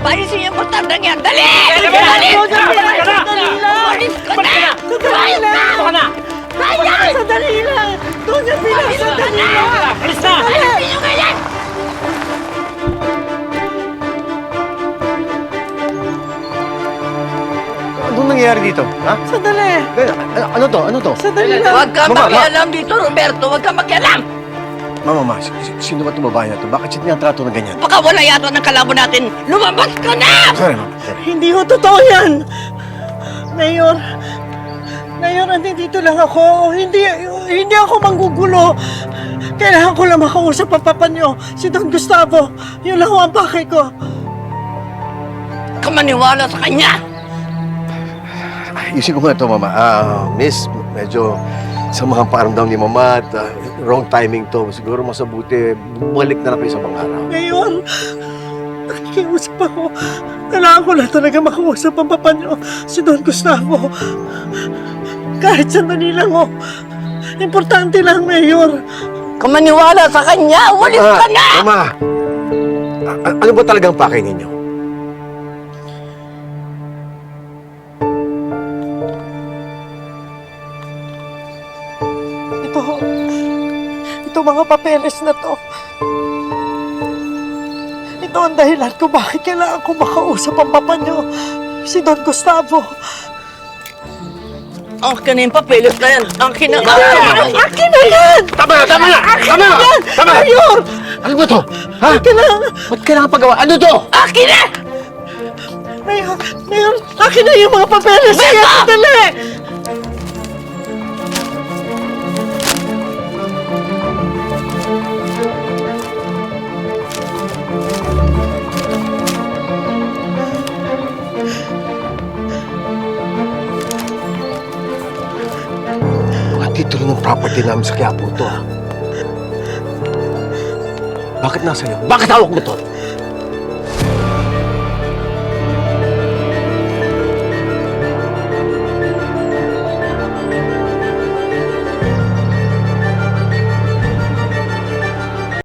Palisin niyo mo tandang yan! Dali! Dali! Dali! Sandali lang! Umalis ka na! Sandali lang! Ito ka na! Kaya! Sandali lang! Doña Pilar, sandali lang! Alis na! Alisin niyo ngayon! Anong nangyayari dito? Ha? Sandali! Ano to? Ano to? Sandali lang! Huwag ka Mama, makialam dito, Roberto! Huwag ka makialam! Mama, sino ba itong babae na to? Bakit siya tinatrato na ganyan? Baka wala yata ng kalabo natin! Lumabas ka na! Sorry, ma'am. Sorry. Hindi ho totoo yan! Mayor, nandito lang ako. Hindi ako manggugulo. Kailangan ko lang makausap ang papa niyo, si Don Gustavo. Yun lang ho ang pakay ko. Ka maniwala sa kanya! Ayusin ko nga ito, Mama. Miss, medyo sa mga paramdam ni Mama at wrong timing to. Siguro mas mabuti, bumalik na lang kayo sa mga araw. Mayor, nakikiusap ako. Kailangan ko lang talaga makausap ang papa niyo, si Don Gustavo. Kahit sandali lang ho. Importante lang, Mayor. Ka maniwala sa kanya! Walis ka na! Mama! Ano ba talagang pakay ninyo? Ito mga papeles na to. Ito ang dahilan ko bakit kailangan ko makausap ang papa niyo, si Don Gustavo. Akin na yung papeles na yan! Akin na! Akin na yan! Tama na! Tama na! Akin Tama na na! yan! Tama na! Mayor! Ano ba to? Ha? Akin na! Ba't kailangan pagawa? Ano to? Akin na! Mayor, akin na yung mga papeles na yan! Dali! Mga titulo ng property namin sa Quiapo to, ha? Bakit nasa iyo? Bakit hawak mo to?